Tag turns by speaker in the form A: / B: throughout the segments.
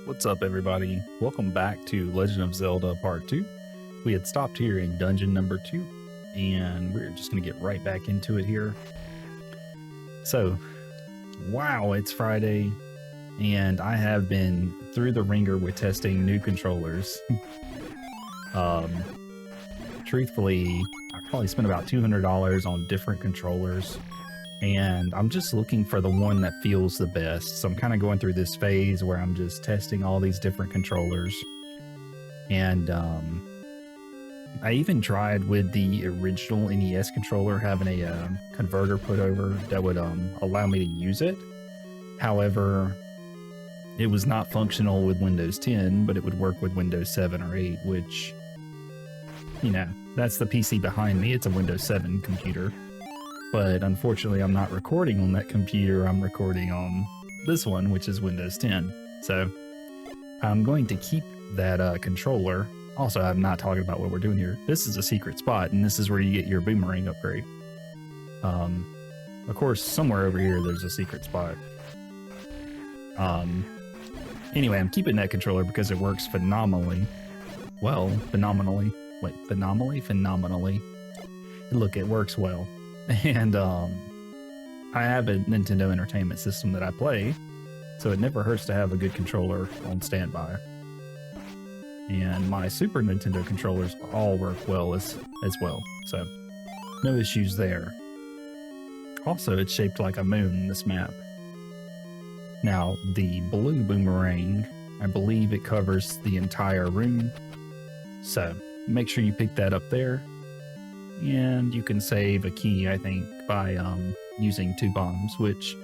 A: What's up, everybody? Welcome back to Legend of Zelda Part 2. We had stopped here in dungeon number 2, and we're just going to get right back into it here. So, wow, it's Friday, and I have been through the ringer with testing new controllers. Truthfully, I probably spent about $200 on different controllers, and I'm just looking for the one that feels the best. So I'm kind of going through this phase where I'm just testing all these different controllers. And I even tried with the original NES controller having a converter put over that would allow me to use it. However, it was not functional with Windows 10, but it would work with Windows 7 or 8, which, you know, that's the PC behind me. It's a Windows 7 computer. But unfortunately, I'm not recording on that computer. I'm recording on this one, which is Windows 10. So I'm going to keep that controller. Also, I'm not talking about what we're doing here. This is a secret spot, and this is where you get your boomerang upgrade. Of course, somewhere over here, there's a secret spot. Anyway, I'm keeping that controller because it works phenomenally. Well, phenomenally. Wait, phenomenally? Phenomenally. Look, it works well. And I have a Nintendo Entertainment System that I play, so it never hurts to have a good controller on standby. And my Super Nintendo controllers all work well as well, so no issues there. Also, it's shaped like a moon, this map. Now, the blue boomerang, I believe it covers the entire room, so make sure you pick that up there. And you can save a key, I think, by using 2 bombs, which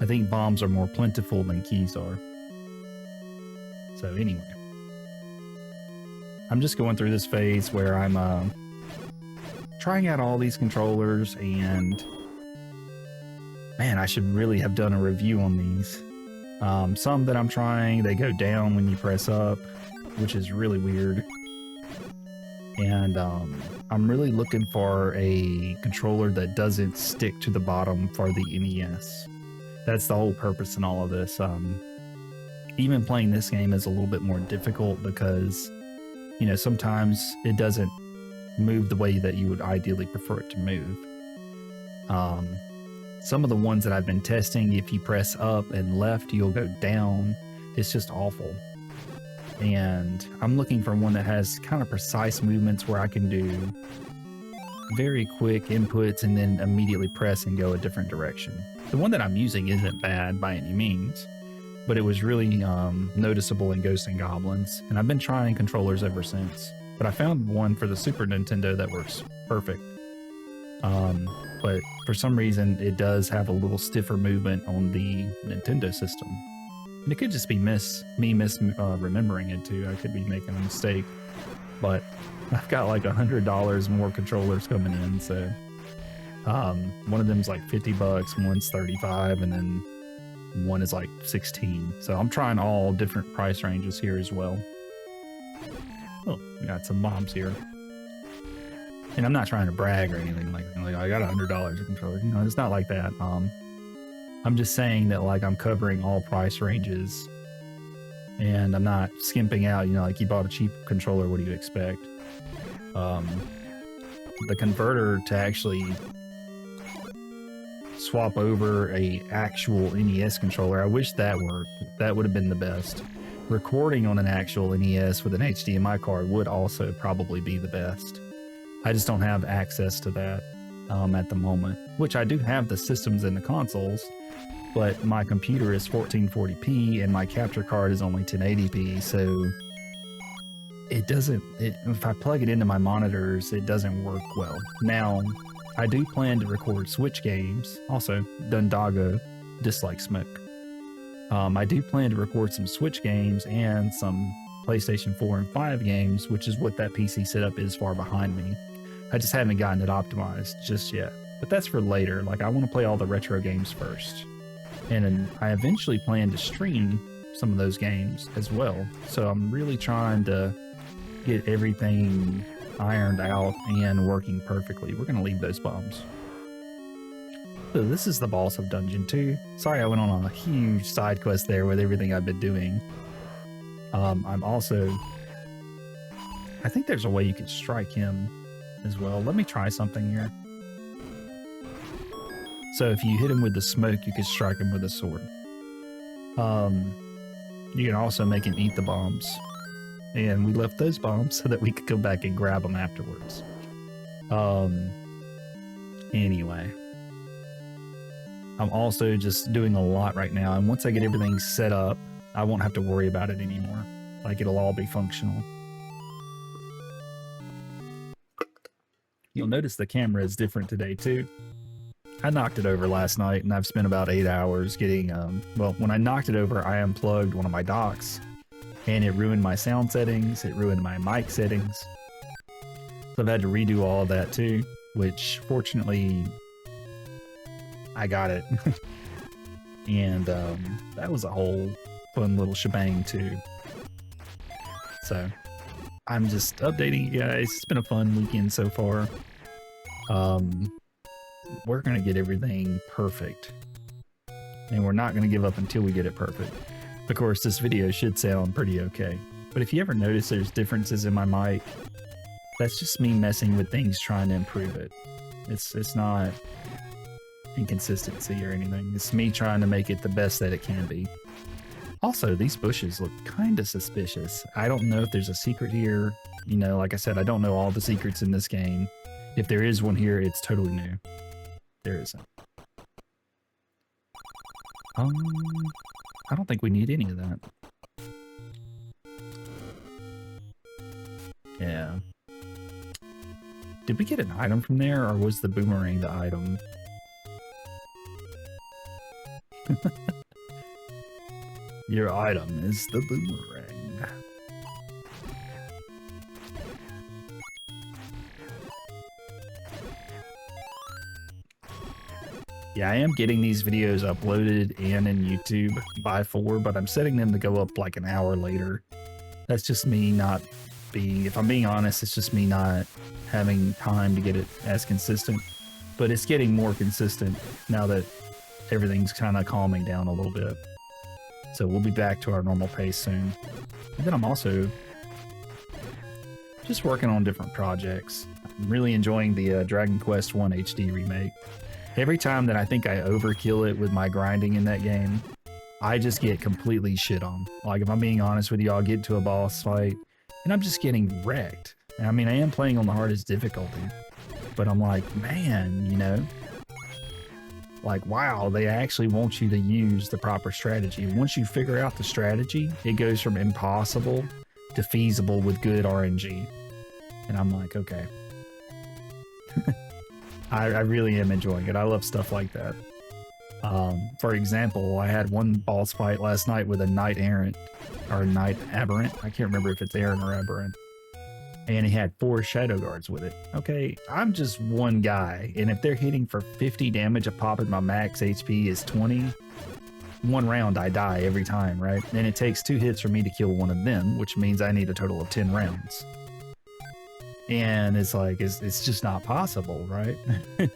A: I think bombs are more plentiful than keys are. So anyway, I'm just going through this phase where I'm trying out all these controllers, and man, I should really have done a review on these. Some that I'm trying, they go down when you press up, which is really weird. And I'm really looking for a controller that doesn't stick to the bottom for the NES. That's the whole purpose in all of this. Even playing this game is a little bit more difficult because, you know, sometimes it doesn't move the way that you would ideally prefer it to move. Some of the ones that I've been testing, if you press up and left, you'll go down. It's just awful. And I'm looking for one that has kind of precise movements where I can do very quick inputs and then immediately press and go a different direction. The one that I'm using isn't bad by any means, but it was really noticeable in Ghosts and Goblins, and I've been trying controllers ever since. But I found one for the Super Nintendo that works perfect. But for some reason, it does have a little stiffer movement on the Nintendo system. And it could just be me remembering it too. I could be making a mistake, but I've got like $100 more controllers coming in. So one of them's like $50, one's 35, and then one is like 16. So I'm trying all different price ranges here as well. Oh, we got some bombs here. And I'm not trying to brag or anything like I got $100 of controllers. You know, it's not like that. I'm just saying that, like, I'm covering all price ranges and I'm not skimping out, you know, like you bought a cheap controller, what do you expect? The converter to actually swap over a actual NES controller, I wish that worked. That would have been the best. Recording on an actual NES with an HDMI card would also probably be the best. I just don't have access to that at the moment, which I do have the systems and the consoles. But my computer is 1440p and my capture card is only 1080p, so if I plug it into my monitors, it doesn't work well. Now, I do plan to record Switch games, also Dundago, Dislike Smoke. I do plan to record some Switch games and some PlayStation 4 and 5 games, which is what that PC setup is far behind me. I just haven't gotten it optimized just yet, but that's for later. Like, I want to play all the retro games first. And I eventually plan to stream some of those games as well. So I'm really trying to get everything ironed out and working perfectly. We're going to leave those bombs. So this is the boss of Dungeon 2. Sorry I went on a huge side quest there with everything I've been doing. I'm also... I think there's a way you could strike him as well. Let me try something here. So if you hit him with the smoke, you could strike him with a sword. You can also make him eat the bombs. And we left those bombs so that we could go back and grab them afterwards. Anyway. I'm also just doing a lot right now. And once I get everything set up, I won't have to worry about it anymore. Like, it'll all be functional. You'll notice the camera is different today too. I knocked it over last night and I've spent about 8 hours getting, well, when I knocked it over, I unplugged one of my docks and it ruined my sound settings. It ruined my mic settings. So I've had to redo all of that too, which fortunately I got it. And that was a whole fun little shebang too. So I'm just updating you guys. It's been a fun weekend so far. We're gonna get everything perfect. And we're not gonna give up until we get it perfect. Of course, this video should sound pretty okay. But if you ever notice there's differences in my mic, that's just me messing with things trying to improve it. It's not inconsistency or anything. It's me trying to make it the best that it can be. Also, these bushes look kind of suspicious. I don't know if there's a secret here. You know, like I said, I don't know all the secrets in this game. If there is one here, it's totally new. There isn't. I don't think we need any of that. Yeah. Did we get an item from there, or was the boomerang the item? Your item is the boomerang. Yeah, I am getting these videos uploaded and in YouTube by 4, but I'm setting them to go up like an hour later. That's just me not being, if I'm being honest, it's just me not having time to get it as consistent. But it's getting more consistent now that everything's kind of calming down a little bit. So we'll be back to our normal pace soon. And then I'm also just working on different projects. I'm really enjoying the Dragon Quest 1 HD remake. Every time that I think I overkill it with my grinding in that game, I just get completely shit on. Like, if I'm being honest with you, I'll get to a boss fight and I'm just getting wrecked. I mean, I am playing on the hardest difficulty, but I'm like, man, you know, like, wow, they actually want you to use the proper strategy. Once you figure out the strategy, it goes from impossible to feasible with good RNG. And I'm like, okay. I really am enjoying it. I love stuff like that. For example, I had one boss fight last night with a Knight Errant, or Knight Aberrant. I can't remember if it's Errant or Aberrant. And he had 4 Shadow Guards with it. Okay, I'm just one guy, and if they're hitting for 50 damage a pop and my max HP is 20, one round I die every time, right? And it takes 2 hits for me to kill one of them, which means I need a total of 10 rounds. And it's like, it's just not possible, right?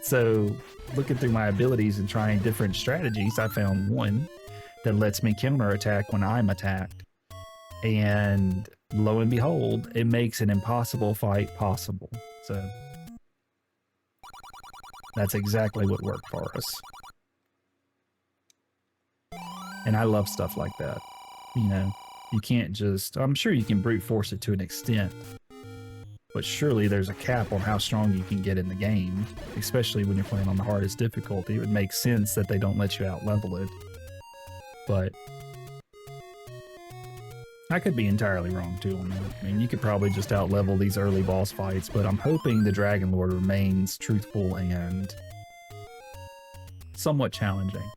A: So looking through my abilities and trying different strategies, I found one that lets me counterattack when I'm attacked. And lo and behold, it makes an impossible fight possible. So that's exactly what worked for us. And I love stuff like that. You know, you can't just, I'm sure you can brute force it to an extent, but surely there's a cap on how strong you can get in the game, especially when you're playing on the hardest difficulty. It would make sense that they don't let you out-level it. But I could be entirely wrong too on that. I mean, you could probably just out-level these early boss fights, but I'm hoping the Dragon Lord remains truthful and somewhat challenging.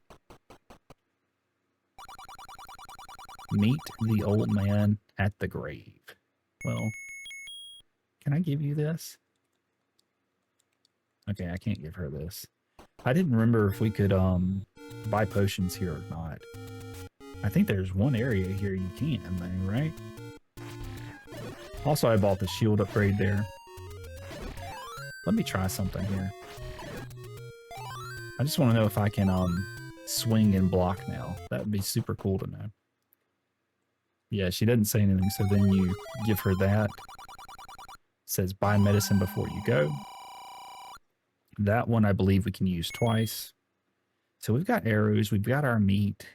A: Meet the old man at the grave. Well, can I give you this? Okay, I can't give her this. I didn't remember if we could buy potions here or not. I think there's one area here you can, though, right? Also, I bought the shield upgrade there. Let me try something here. I just want to know if I can swing and block now. That would be super cool to know. Yeah, she doesn't say anything, so then you give her that. It says buy medicine before you go. That one I believe we can use twice. So we've got arrows, we've got our meat.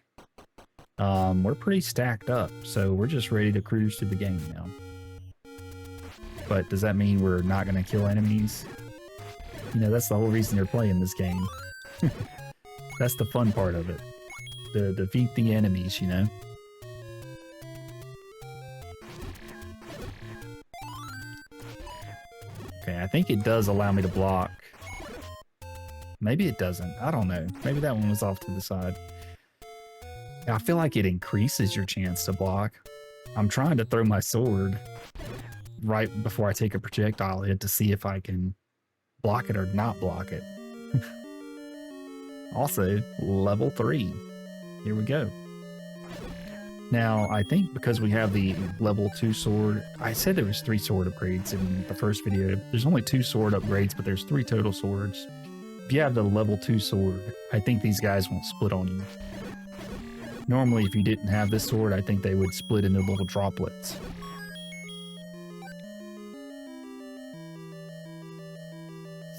A: We're pretty stacked up, so we're just ready to cruise through the game now. But does that mean we're not going to kill enemies? You know, that's the whole reason you're playing this game. That's the fun part of it. To defeat the enemies, you know? Okay, I think it does allow me to block. Maybe it doesn't. I don't know. Maybe that one was off to the side. I feel like it increases your chance to block. I'm trying to throw my sword right before I take a projectile hit to see if I can block it or not block it. Also, level 3. Here we go. Now, I think because we have the level 2 sword, I said there was 3 sword upgrades in the first video. There's only 2 sword upgrades, but there's 3 total swords. If you have the level 2 sword, I think these guys won't split on you. Normally, if you didn't have this sword, I think they would split into little droplets.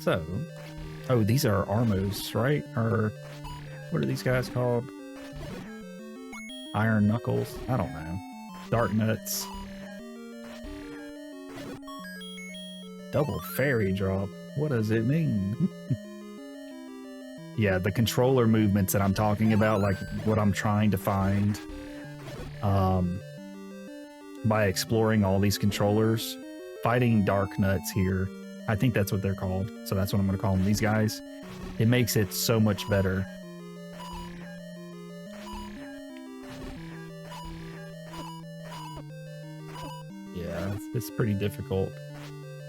A: So, oh, these are Armos, right? Or what are these guys called? Iron Knuckles? I don't know. Dark Nuts. Double fairy drop. What does it mean? Yeah, the controller movements that I'm talking about, like what I'm trying to find by exploring all these controllers, fighting Dark Nuts here, I think that's what they're called, so that's what I'm going to call them, these guys. It makes it so much better. Yeah, it's pretty difficult.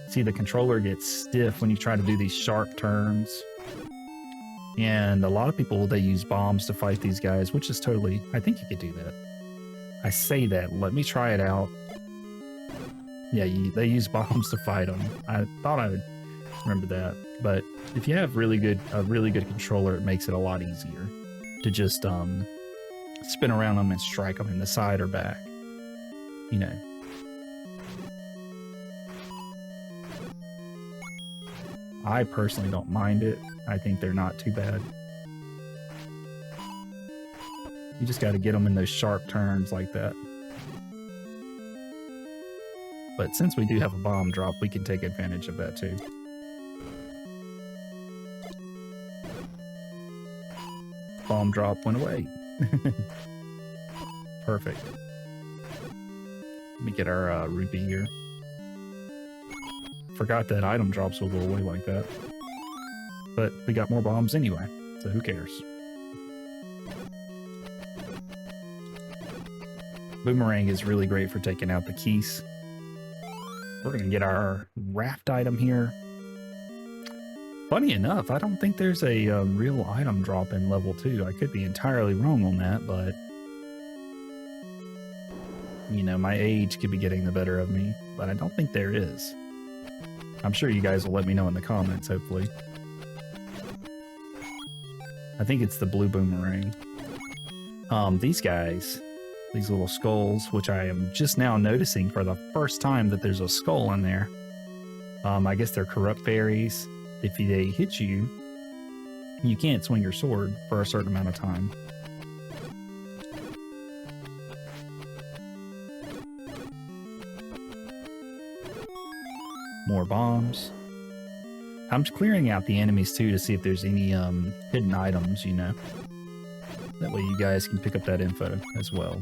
A: See, the controller gets stiff when you try to do these sharp turns. And a lot of people, they use bombs to fight these guys, which is totally, I think you could do that. I say that, let me try it out. Yeah, they use bombs to fight them. I thought I would remember that. But if you have a really good controller, it makes it a lot easier to just spin around them and strike them in the side or back. You know. I personally don't mind it. I think they're not too bad. You just got to get them in those sharp turns like that. But since we do have a bomb drop, we can take advantage of that too. Bomb drop went away. Perfect. Let me get our rupee here. Forgot that item drops will go away like that. But we got more bombs anyway, so who cares? Boomerang is really great for taking out the keys. We're going to get our raft item here. Funny enough, I don't think there's a real item drop in level 2. I could be entirely wrong on that, but... You know, my age could be getting the better of me, but I don't think there is. I'm sure you guys will let me know in the comments, hopefully. I think it's the blue boomerang. These guys, these little skulls, which I am just now noticing for the first time that there's a skull in there. I guess they're corrupt fairies. If they hit you, you can't swing your sword for a certain amount of time. More bombs. I'm clearing out the enemies too to see if there's any hidden items, you know. That way you guys can pick up that info as well.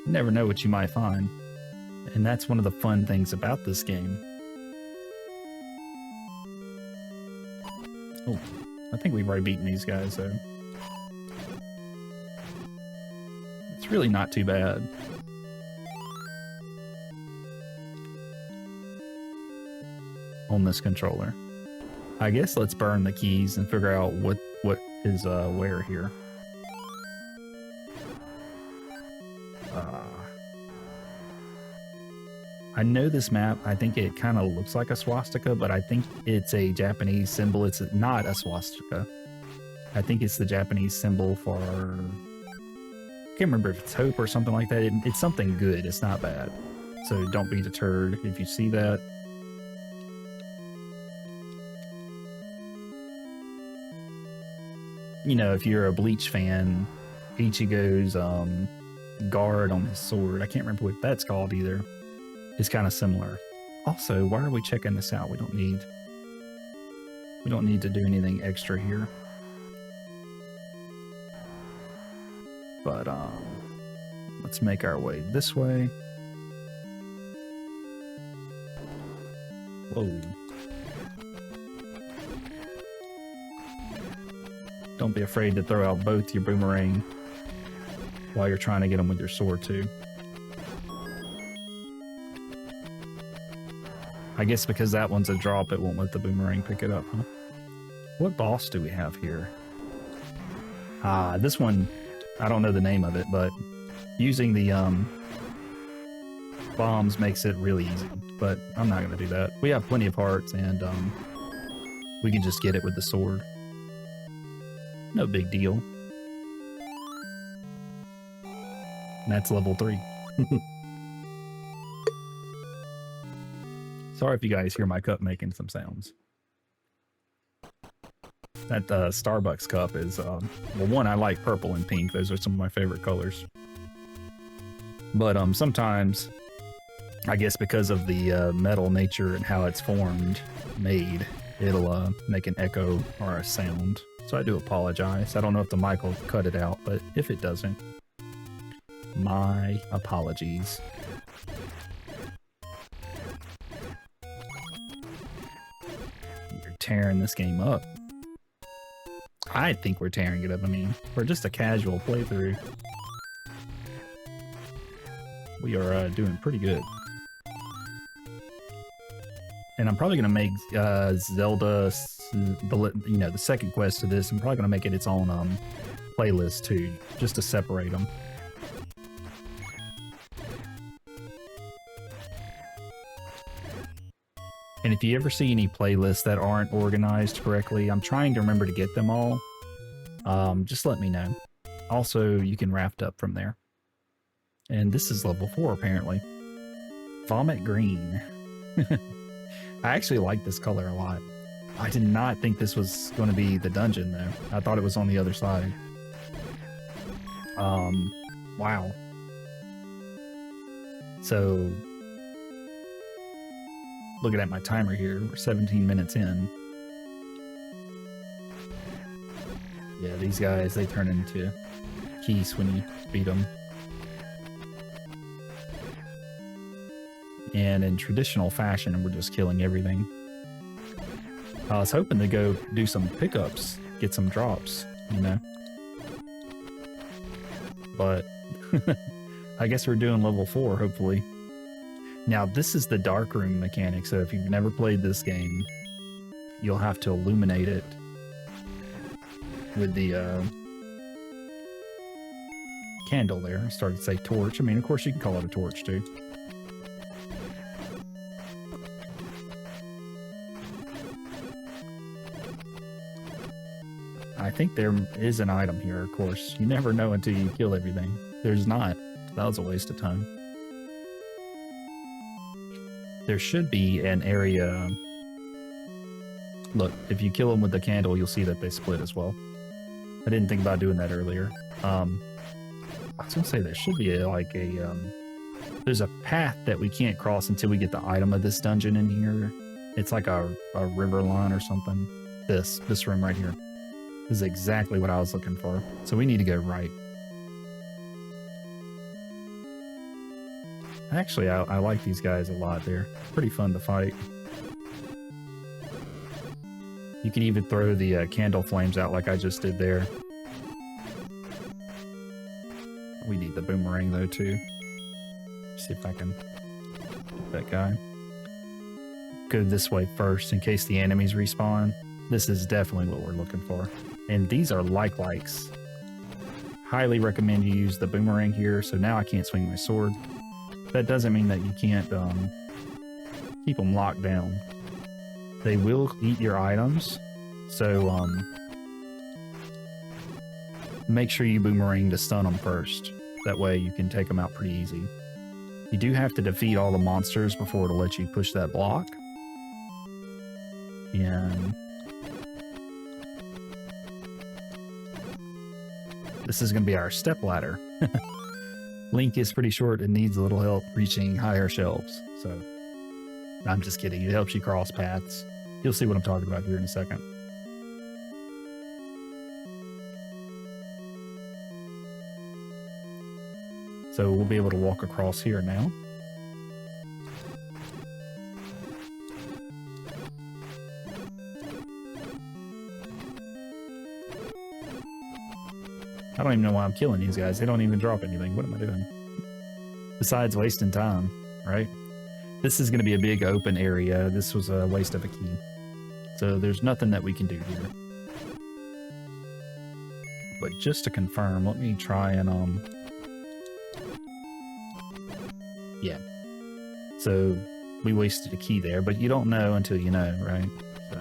A: You never know what you might find. And that's one of the fun things about this game. Oh, I think we've already beaten these guys though. It's really not too bad. On this controller. I guess let's burn the keys and figure out what is where here. I know this map, I think it kind of looks like a swastika, but I think it's a Japanese symbol. It's not a swastika. I think it's the Japanese symbol for Can't remember if it's hope or something like that. It's something good. It's not bad. So don't be deterred if you see that. You know, if you're a Bleach fan, Ichigo's guard on his sword, I can't remember what that's called either. It's kind of similar. Also, why are we checking this out? We don't need to do anything extra here. But let's make our way this way. Whoa. Don't be afraid to throw out both your boomerang while you're trying to get them with your sword too. I guess because that one's a drop, it won't let the boomerang pick it up, huh? What boss do we have here? This one, I don't know the name of it, but using the bombs makes it really easy, but I'm not going to do that. We have plenty of hearts, and we can just get it with the sword. No big deal. And that's level 3. Sorry if you guys hear my cup making some sounds. That Starbucks cup is, well, one, I like purple and pink. Those are some of my favorite colors. But sometimes, I guess because of the metal nature and how it's made, it'll make an echo or a sound. So I do apologize. I don't know if the mic will cut it out, but if it doesn't, my apologies. You're tearing this game up. I think we're tearing it up. I mean, for just a casual playthrough, we are doing pretty good. And I'm probably going to make Zelda, the second quest to this, I'm probably going to make it its own playlist too, just to separate them. And if you ever see any playlists that aren't organized correctly, I'm trying to remember to get them all. Just let me know. Also, you can raft up from there. And this is level 4, apparently. Vomit green. I actually like this color a lot. I did not think this was going to be the dungeon, though. I thought it was on the other side. Wow. So, looking at my timer here, we're 17 minutes in. Yeah, these guys, they turn into geese when you beat them. And in traditional fashion, we're just killing everything. I was hoping to go do some pickups, get some drops, you know. But I guess we're doing level 4, hopefully. Now, this is the dark room mechanic, so if you've never played this game, you'll have to illuminate it with the candle there. I started to say torch. I mean, of course, you can call it a torch, too. I think there is an item here, of course. You never know until you kill everything. There's not. That was a waste of time. There should be an area... Look, if you kill them with the candle, you'll see that they split as well. I didn't think about doing that earlier. I was gonna say there should be there's a path that we can't cross until we get the item of this dungeon in here. It's like a river line or something. This room right here. This is exactly what I was looking for. So we need to go right. Actually, I like these guys a lot. They're pretty fun to fight. You can even throw the candle flames out like I just did there. We need the boomerang though too. See if I can get that guy. Go this way first in case the enemies respawn. This is definitely what we're looking for. And these are likes. Highly recommend you use the boomerang here. So now I can't swing my sword. That doesn't mean that you can't keep them locked down. They will eat your items. So make sure you boomerang to stun them first. That way you can take them out pretty easy. You do have to defeat all the monsters before it'll let you push that block. And this is going to be our step ladder. Link is pretty short and needs a little help reaching higher shelves. So I'm just kidding. It helps you cross paths. You'll see what I'm talking about here in a second. So we'll be able to walk across here now. I don't even know why I'm killing these guys. They don't even drop anything. What am I doing? Besides wasting time, right? This is going to be a big open area. This was a waste of a key. So there's nothing that we can do here. But just to confirm, let me try and, yeah. So we wasted a key there, but you don't know until you know, right? So.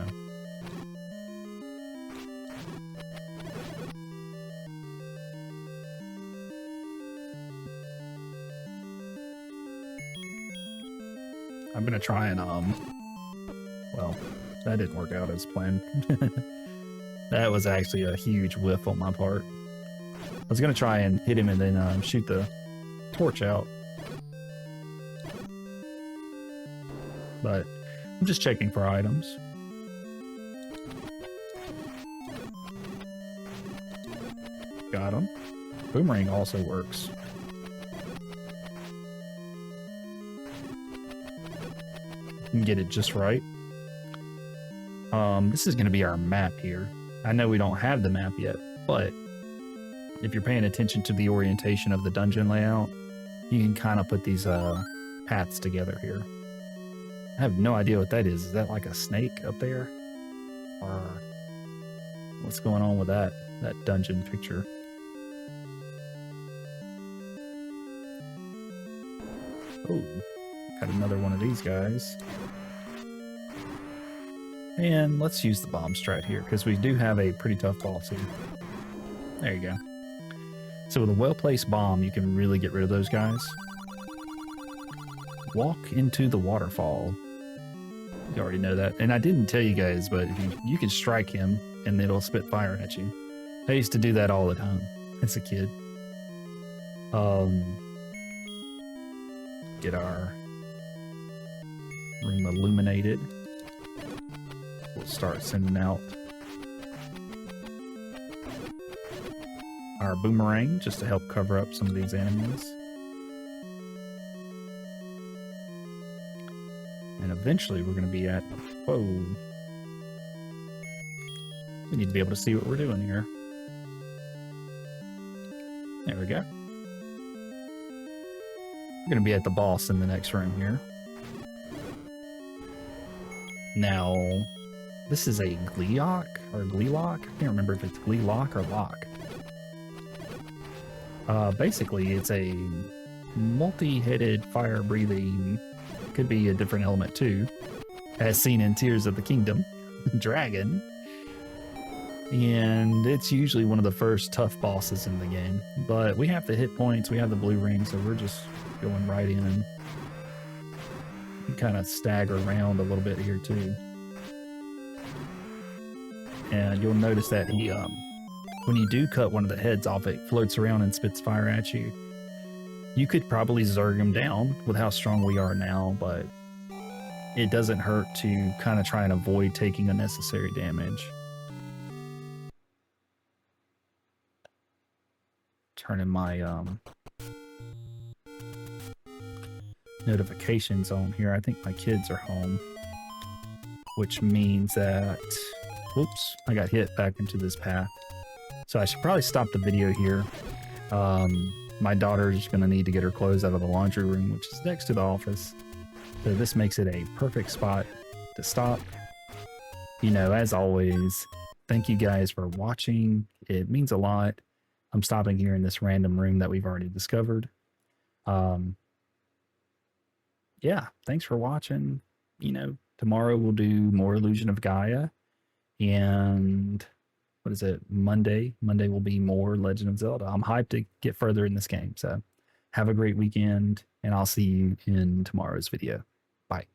A: I'm gonna try and, well, that didn't work out as planned. That was actually a huge whiff on my part. I was gonna try and hit him and then shoot the torch out. But I'm just checking for items. Got him. Boomerang also works. Can get it just right. This is going to be our map here. I know we don't have the map yet, but if you're paying attention to the orientation of the dungeon layout, you can kind of put these paths together here. I have no idea what that is. Is that like a snake up there? Or what's going on with that dungeon picture? Oh, got another one of these guys. And let's use the bomb strat here, because we do have a pretty tough boss here. There you go. So with a well-placed bomb, you can really get rid of those guys. Walk into the waterfall. You already know that. And I didn't tell you guys, but you can strike him, and it'll spit fire at you. I used to do that all the time as a kid. Get our room illuminated. We'll start sending out our boomerang just to help cover up some of these enemies. And eventually we're going to be at... Whoa. We need to be able to see what we're doing here. There we go. We're going to be at the boss in the next room here. Now, this is a Gleeok or Gleelock. I can't remember if it's Gleelock or Lock. Basically, it's a multi-headed, fire-breathing, could be a different element too, as seen in Tears of the Kingdom, dragon. And it's usually one of the first tough bosses in the game. But we have the hit points, we have the blue ring, so we're just going right in. Kind of stagger around a little bit here too. And you'll notice that he, when you do cut one of the heads off, it floats around and spits fire at you. You could probably zerg him down with how strong we are now, but it doesn't hurt to kind of try and avoid taking unnecessary damage. Turning my notifications on here. I think my kids are home, which means that, whoops, I got hit back into this path. So I should probably stop the video here. My daughter's gonna need to get her clothes out of the laundry room, which is next to the office. So this makes it a perfect spot to stop. You know, as always, thank you guys for watching. It means a lot. I'm stopping here in this random room that we've already discovered. Yeah, thanks for watching. You know, tomorrow we'll do more Illusion of Gaia. And what is it, Monday. Monday will be more Legend of Zelda. I'm hyped to get further in this game. So have a great weekend, and I'll see you in tomorrow's video. Bye.